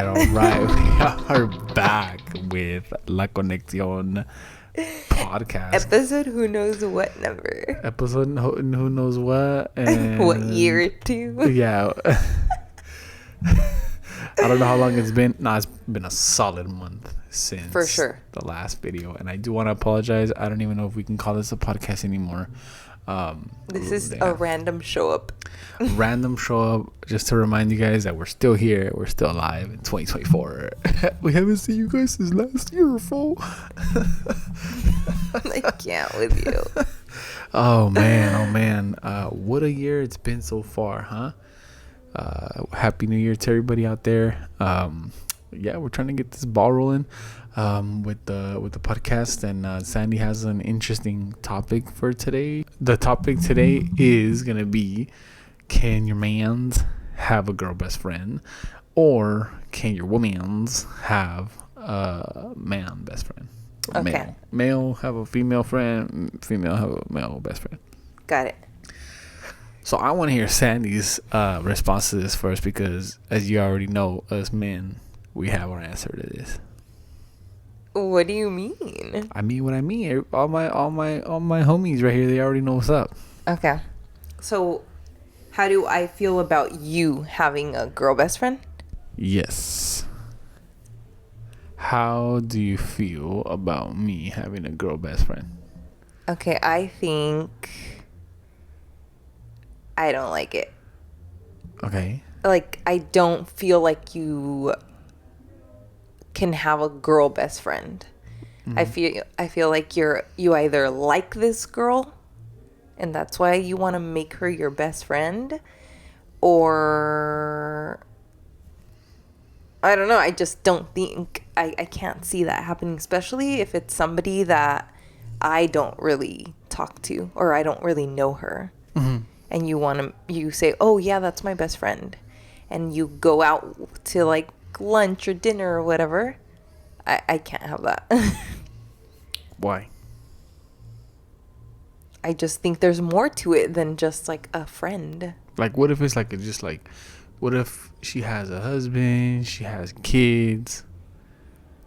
All right, we are back with La Conexión podcast. Episode who knows what number. Episode who knows what and What year too. Yeah. I don't know how long it's been. No, it's been a solid month since For sure. the last video. And I do want to apologize. I don't even know if we can call this a podcast anymore. This is a random show up. Random show up just to remind you guys that we're still here. We're still alive in 2024. We haven't seen you guys since last year, fool. I can't with you. Oh man. What a year it's been so far, huh? Happy New Year to everybody out there. Yeah, we're trying to get this ball rolling with the podcast, and Sandy has an interesting topic for today. The topic today is gonna be, can your mans have a girl best friend, or can your womans have a man best friend? Okay. Male have a female friend, female have a male best friend. Got it. So I want to hear Sandy's response to this first, because as you already know, us men, we have our answer to this. What do you mean? I mean what I mean. All my homies right here, they already know what's up. Okay. So, how do I feel about you having a girl best friend? Yes. How do you feel about me having a girl best friend? Okay, I think I don't like it. Okay. Like, I don't feel like you can have a girl best friend. I feel like you either like this girl and that's why you want to make her your best friend, or I don't know, I just don't think I can't see that happening, especially if it's somebody that I don't really talk to or I don't really know her. Mm-hmm. And you say, oh yeah, that's my best friend, and you go out to like lunch or dinner or whatever. I can't have that. Why? I just think there's more to it than just like a friend. Like, what if it's like just like, what if she has a husband, she has kids?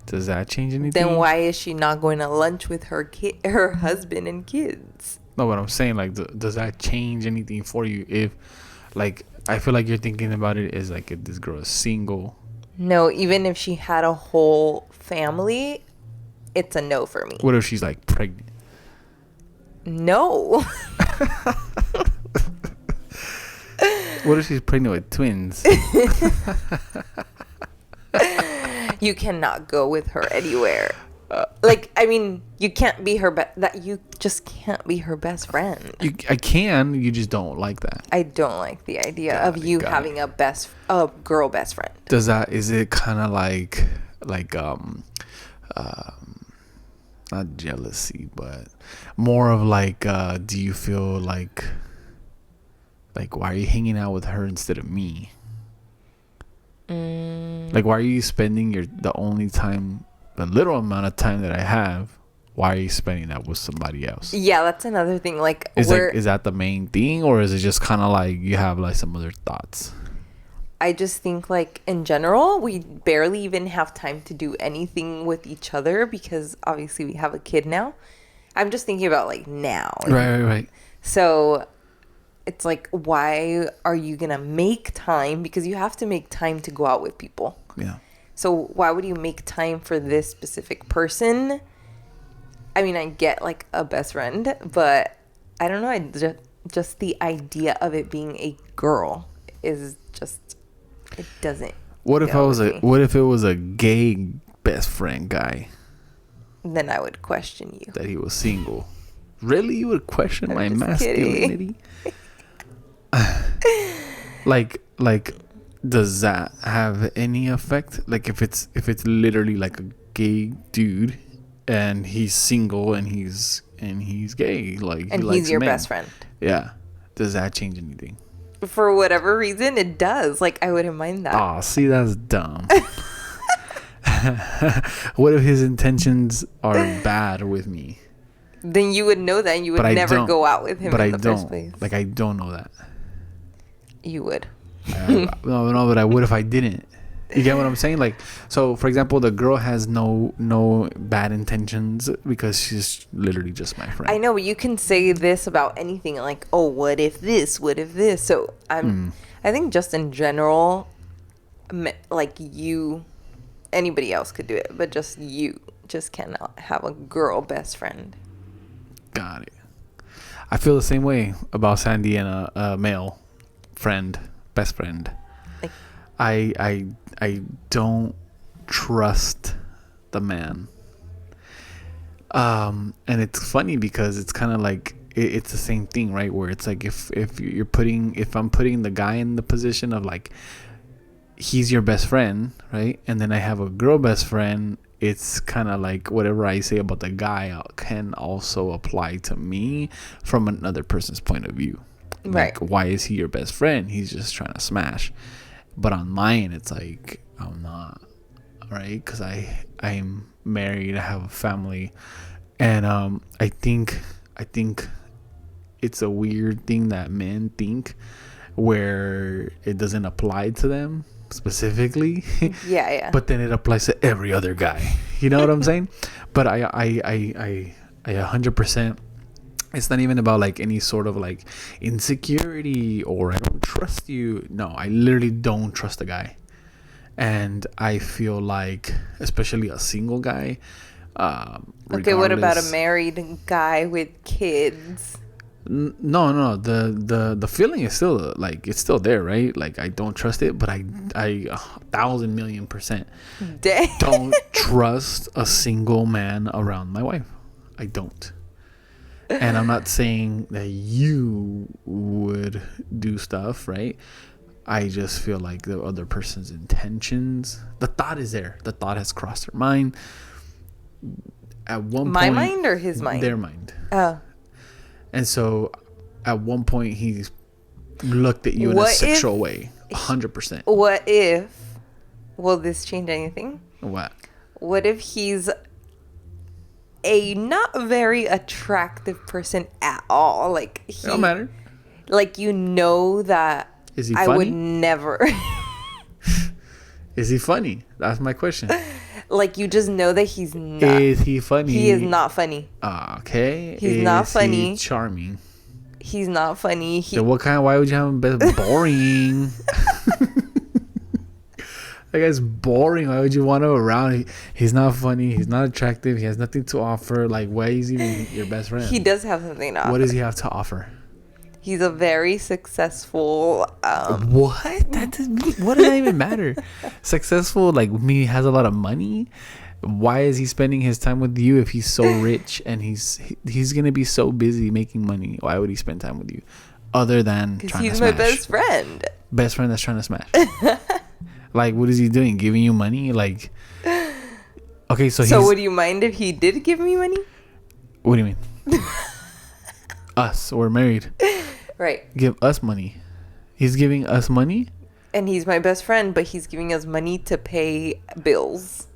Does that change anything? Then why is she not going to lunch with her husband and kids? No, but I'm saying, like, does that change anything for you? If, like, I feel like you're thinking about it as like, if this girl is single. No, even if she had a whole family, it's a no for me. What if she's like pregnant? No. What if she's pregnant with twins? You cannot go with her anywhere. Like, I mean, you can't be you just can't be her best friend. I can. You just don't like that. I don't like the idea of you having a girl best friend. Is it kind of like not jealousy, but more of like, do you feel like why are you hanging out with her instead of me? Like, why are you spending the little amount of time that I have, why are you spending that with somebody else? Yeah, that's another thing. Like, is that the main thing, or is it just kind of like you have like some other thoughts? I just think, like, in general, we barely even have time to do anything with each other because obviously we have a kid now. I'm just thinking about like now. Right. So it's like, why are you gonna make time? Because you have to make time to go out with people. Yeah. So why would you make time for this specific person? I mean, I get like a best friend, but I don't know. Just the idea of it being a girl is just, it doesn't. What if it was a gay best friend guy? Then I would question you. That he was single. Really? You would question I'm my just masculinity? like does that have any effect? Like, if it's literally like a gay dude and he's single and he's gay, like, and he's your best friend. Yeah. Does that change anything? For whatever reason, it does. Like, I wouldn't mind that. Oh, see, that's dumb. What if his intentions are bad with me? Then you would know that, and you would never go out with him in the first place. Like, I don't know that. You would. No, but I would if I didn't. You get what I'm saying? Like, so for example, the girl has no bad intentions because she's literally just my friend. I know, but you can say this about anything, like, oh, what if this? What if this? So I think just in general, like anybody else could do it, but just you just cannot have a girl best friend. Got it. I feel the same way about Sandy and a male friend, best friend. Like, I don't trust the man. And it's funny because it's kind of like it's the same thing, right? Where it's like if I'm putting the guy in the position of like he's your best friend, right? And then I have a girl best friend. It's kind of like whatever I say about the guy can also apply to me from another person's point of view. Like, right. why is he your best friend? He's just trying to smash. But on mine, it's like, I'm not, right? Because I'm married, I have a family. And I think it's a weird thing that men think where it doesn't apply to them specifically. Yeah. But then it applies to every other guy. You know what I'm saying? But I 100%. It's not even about like any sort of like insecurity or I don't trust you. No, I literally don't trust a guy. And I feel like, especially a single guy. Okay, what about a married guy with kids? No. The feeling is still like it's still there, right? Like I don't trust it, but I 1,000,000,000% Dang. don't trust a single man around my wife. I don't. And I'm not saying that you would do stuff, right? I just feel like the other person's intentions, the thought is there. The thought has crossed their mind. At one My point, mind or his mind? their mind. Oh. And so at one point he looked at you in a sexual way. 100%. What if, will this change anything? What? What if he's a not very attractive person at all? Like It don't matter. Like that Is he I funny? would never. Is he funny? That's my question. Like you just know that he's not. Is he funny? He is not funny. Okay. He's not funny. He charming? He's not funny. So what kind? Why would you have him boring? That guy's boring. Why would you want him around? He's not funny. He's not attractive. He has nothing to offer. Like, why is he even your best friend? He does have something to offer. What does he have to offer? He's a very successful. What? What does that even matter? Successful, like me, has a lot of money. Why is he spending his time with you if he's so rich and he's gonna be so busy making money? Why would he spend time with you, other than trying to smash? He's my best friend. Best friend that's trying to smash. Like, what is he doing? Giving you money? Like, okay, so would you mind if he did give me money? What do you mean? Us, we're married. Right. Give us money. He's giving us money. And he's my best friend, but he's giving us money to pay bills.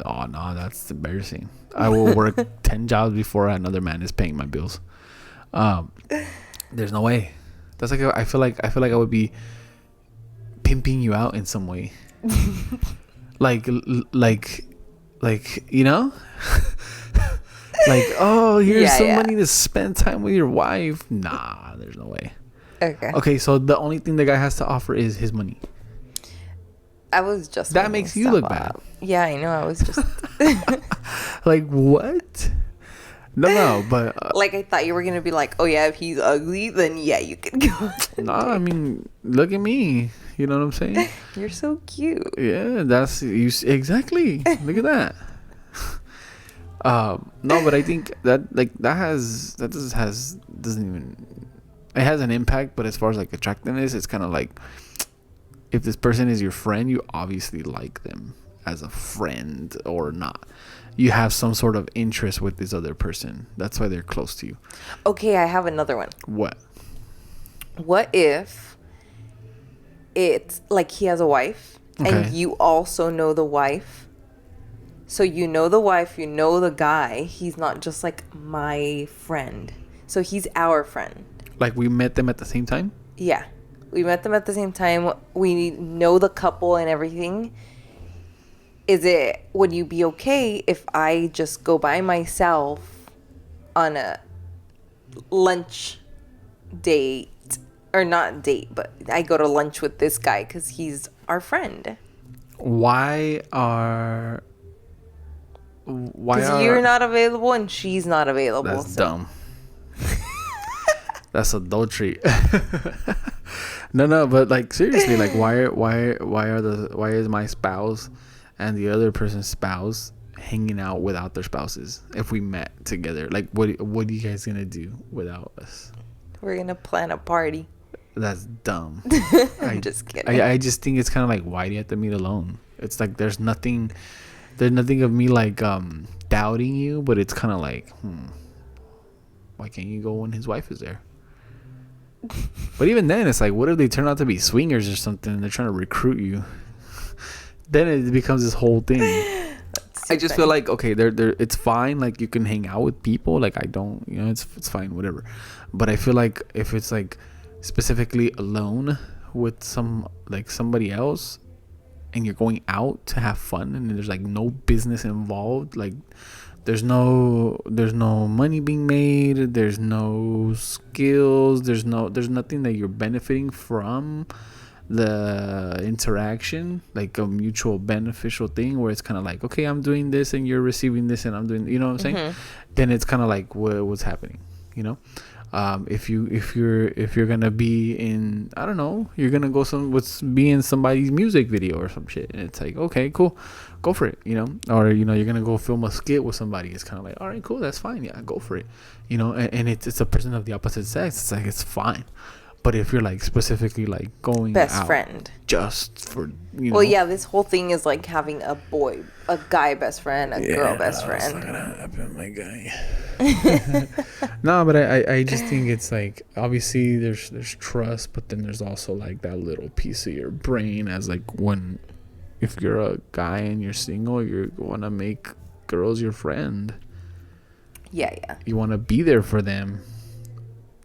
Oh no, that's embarrassing. I will work 10 jobs before another man is paying my bills. There's no way. That's like I feel like I would be pimping you out in some way. like you know. Like, oh, here's some money to spend time with your wife. Nah, there's no way. Okay, so the only thing the guy has to offer is his money. I was just that makes you look bad. Yeah, I know. I was just like, what? No, but like I thought you were gonna be like, oh yeah, if he's ugly, then yeah, you could go. No, I mean, look at me. You know what I'm saying? You're so cute. Yeah, that's you exactly. Look at that. No, but I think that like doesn't even, it has an impact, but as far as like attractiveness, it's kind of like, if this person is your friend, you obviously like them as a friend or not. You have some sort of interest with this other person. That's why they're close to you. Okay, I have another one. What if it's like he has a wife, okay, and you also know the wife? So you know the wife, you know the guy. He's not just like my friend. So he's our friend. Like we met them at the same time? Yeah. We met them at the same time. We know the couple and everything. would you be okay if I just go by myself on a lunch date, or not date, but I go to lunch with this guy because he's our friend? Why Because are you're not available and she's not available. That's dumb. That's adultery. No, but like seriously, like why is my spouse and the other person's spouse hanging out without their spouses if we met together? Like what are you guys gonna do without us? We're gonna plan a party. That's dumb. I'm just kidding. I just think it's kind of like, why do you have to meet alone? It's like there's nothing of me like doubting you, but it's kind of like, why can't you go when his wife is there? But even then, it's like, what if they turn out to be swingers or something and they're trying to recruit you? Then it becomes this whole thing. I just feel like, okay, they're it's fine, like you can hang out with people, like I don't, it's fine, whatever. But I feel like if it's like specifically alone with somebody else, and you're going out to have fun and there's like no business involved, like there's no money being made, there's no skills, there's nothing that you're benefiting from the interaction, like a mutual beneficial thing where it's kind of like, okay, I'm doing this and you're receiving this and I'm doing, you know what I'm saying? Then it's kind of like, what's happening, if you're gonna be in, I don't know, you're gonna be in somebody's music video or some shit, and it's like, okay, cool, go for it, or you're gonna go film a skit with somebody. It's kind of like, all right, cool, that's fine, yeah, go for it, and it's a person of the opposite sex. It's like, it's fine. But if you're like specifically like going best out friend just for well, yeah, this whole thing is like having a guy best friend, a girl best friend. That's not gonna happen, my guy. No, but I just think it's like, obviously there's trust, but then there's also like that little piece of your brain as like, if you're a guy and you're single, you want to make girls your friend. Yeah. You want to be there for them.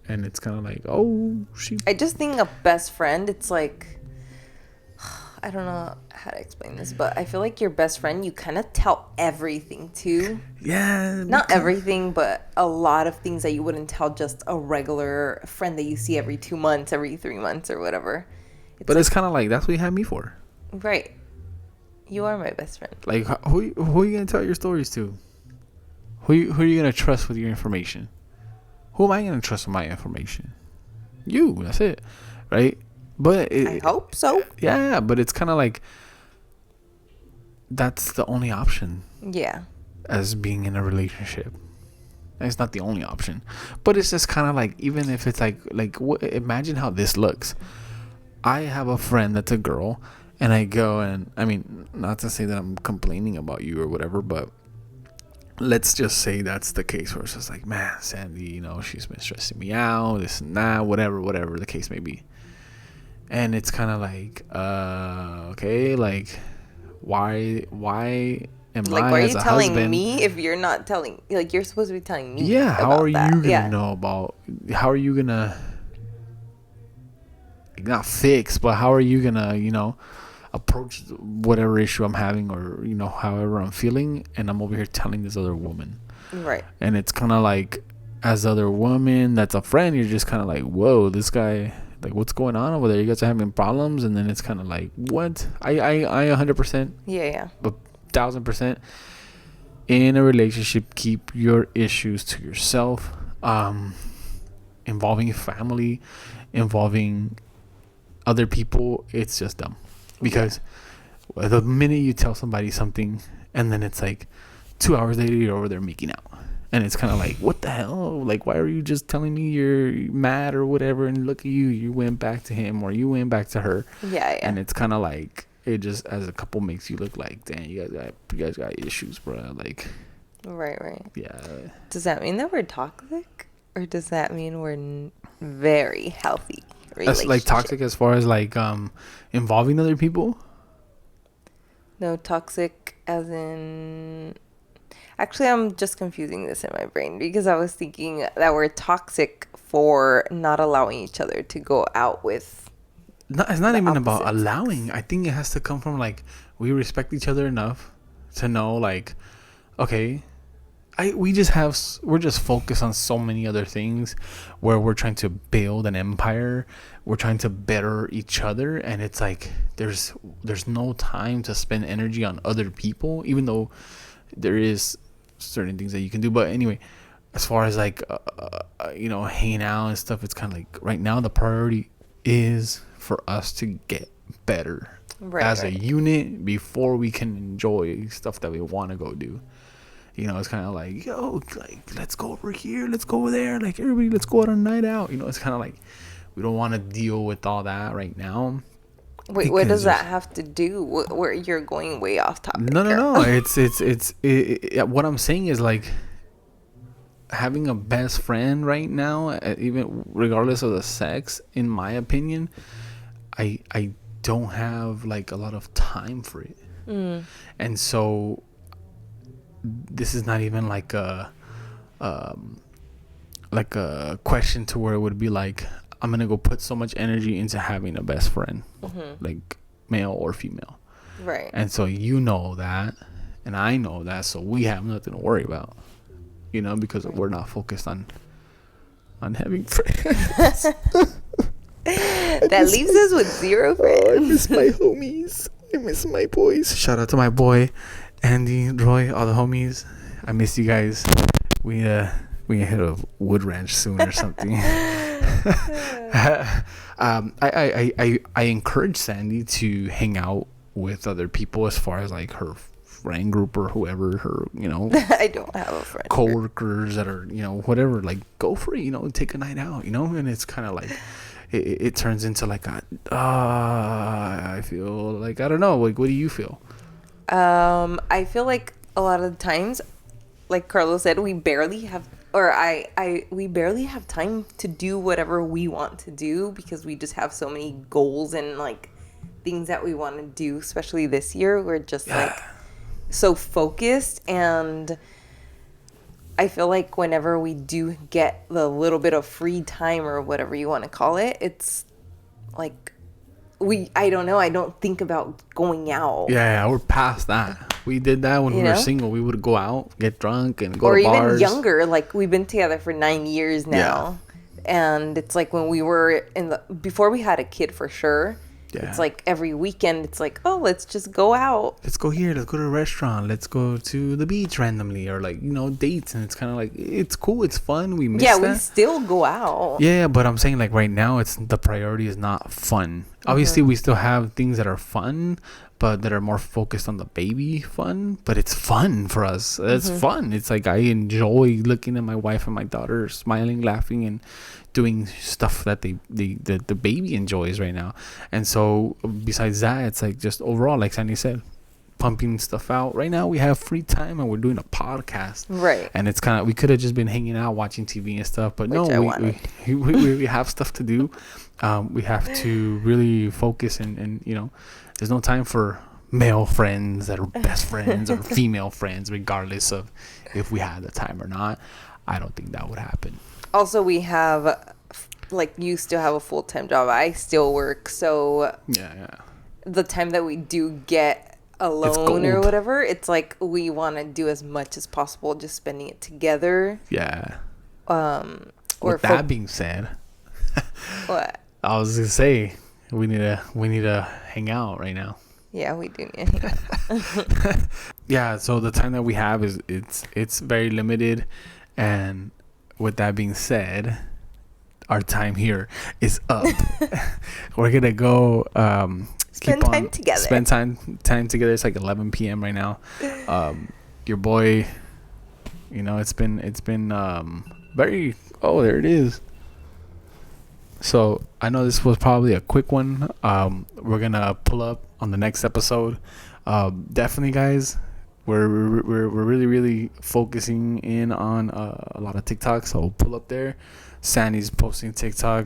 And it's kind of like, I just think a best friend, it's like, I don't know how to explain this, but I feel like your best friend, you kind of tell everything to. Yeah. Not everything, but a lot of things that you wouldn't tell just a regular friend that you see every 2 months, every 3 months or whatever. It's kind of like, that's what you have me for. Right. You are my best friend. Like, who are you going to tell your stories to? Who are you going to trust with your information? Who am I going to trust with my information? You. That's it. Right? But I hope so. Yeah, but it's kind of like, that's the only option. Yeah. As being in a relationship. And it's not the only option. But it's just kind of like, even if it's like imagine how this looks. I have a friend that's a girl, and I go and, I mean, not to say that I'm complaining about you or whatever, but let's just say that's the case where it's just like, man, Sandy, she's been stressing me out, this and that, whatever the case may be. And it's kind of like, okay, like, why am like, I, why are as you a telling husband, me if you're not telling, like, you're supposed to be telling me? Yeah, how are you gonna know about, how are you gonna, not fix, but how are you gonna, approach whatever issue I'm having, or however I'm feeling, and I'm over here telling this other woman, right? And it's kind of like, as other woman that's a friend, you're just kind of like, whoa, this guy, like, what's going on over there? You guys are having problems. And then it's kind of like, what? I 100%, yeah, but 1000% in a relationship, keep your issues to yourself. Involving family, involving other people, it's just dumb. Because the minute you tell somebody something, and then it's like 2 hours later you're over there making out, and it's kind of like, what the hell? Like, why are you just telling me you're mad or whatever? And look at you went back to him, or you went back to her. Yeah. And it's kind of like, it just, as a couple, makes you look like, damn, you guys got issues, bro. Like, right. Yeah. Does that mean that we're toxic, or does that mean we're very healthy? That's like toxic as far as like involving other people? No, toxic as in, actually, I'm just confusing this in my brain, because I was thinking that we're toxic for not allowing each other to go out with. No, it's not even about allowing. I think it has to come from like, we respect each other enough to know, like, okay, we're just focused on so many other things where we're trying to build an empire, we're trying to better each other, and it's like there's no time to spend energy on other people, even though there is certain things that you can do. But anyway, as far as like hanging out and stuff, it's kind of like right now the priority is for us to get better as a unit before we can enjoy stuff that we want to go do. It's kind of like, yo, like, let's go over here, let's go over there, like, everybody, let's go on a night out. It's kind of like we don't want to deal with all that right now. Wait, what does that have to do? Where you're going way off topic? No. It's what I'm saying is, like, having a best friend right now, even regardless of the sex, in my opinion, I don't have like a lot of time for it, and so this is not even like a question to where it would be like I'm gonna go put so much energy into having a best friend, like male or female, right? And so that, and I know that, so we have nothing to worry about, because we're not focused on having friends. That leaves us with zero friends. I miss my homies. I miss my boys. Shout out to my boy Andy, Roy, all the homies. I miss you guys. We hit a wood ranch soon or something. I encourage Sandy to hang out with other people, as far as like her friend group or whoever her I don't have a friend coworkers that are whatever, like, go for it, take a night out, and it's kind of like it turns into like I feel like, I don't know, like, what do you feel? I feel like a lot of the times, like Carlos said, we barely have time to do whatever we want to do, because we just have so many goals and like things that we want to do. Especially this year, we're just like so focused, and I feel like whenever we do get the little bit of free time or whatever you want to call it, it's like I don't know, I don't think about going out. Yeah, we're past that. We did that when we were single. We would go out, get drunk, and go to bars. Or even younger. Like, we've been together for 9 years now. Yeah. And it's like when we were before we had a kid, for sure. Yeah. It's like every weekend, it's like, oh, let's just go out. Let's go here. Let's go to a restaurant. Let's go to the beach randomly, or like, dates. And it's kind of like, it's cool. It's fun. We miss that. Yeah, we still go out. Yeah, but I'm saying, like, right now, the priority is not fun. Obviously, we still have things that are fun, but that are more focused on the baby fun. But it's fun for us. It's fun. It's like, I enjoy looking at my wife and my daughter smiling, laughing, and doing stuff that the baby enjoys right now. And so besides that, it's like, just overall, like Sandy said, pumping stuff out. Right now we have free time and we're doing a podcast, right? And it's kind of, we could have just been hanging out watching TV and stuff, but we have stuff to do. We have to really focus, and there's no time for male friends that are best friends or female friends, regardless of if we had the time or not. I don't think that would happen. Also, we have, like, you still have a full-time job. I still work. So the time that we do get alone or whatever, it's like we want to do as much as possible, just spending it together. Yeah. With that being said, what? I was going to say, we need to hang out right now. Yeah, we do need to hang out. Yeah, so the time that we have it's very limited, and with that being said, our time here is up. We're gonna go spend time together. Spend time together. It's like 11 p.m. right now. Your boy, it's been very. Oh, there it is. So I know this was probably a quick one. We're gonna pull up on the next episode. Definitely, guys. We're really, really focusing in on a lot of TikTok, so pull up there. Sandy's posting TikTok.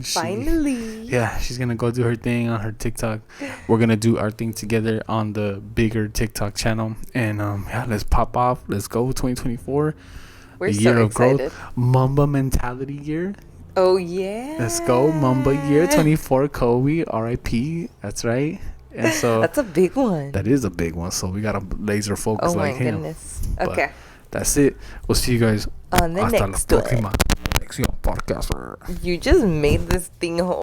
Finally. Yeah, she's going to go do her thing on her TikTok. We're going to do our thing together on the bigger TikTok channel. And let's pop off. Let's go 2024. We're the year so of excited. Growth. Mamba mentality year. Oh, yeah. Let's go. Mamba year 24. Kobe, RIP. That's right. And so That's a big one. that is a big one. So we gotta laser focus Oh my like him. goodness. But Okay. that's it. We'll see you guys On the hasta next la one. próxima. Next podcast. You just made this thing whole.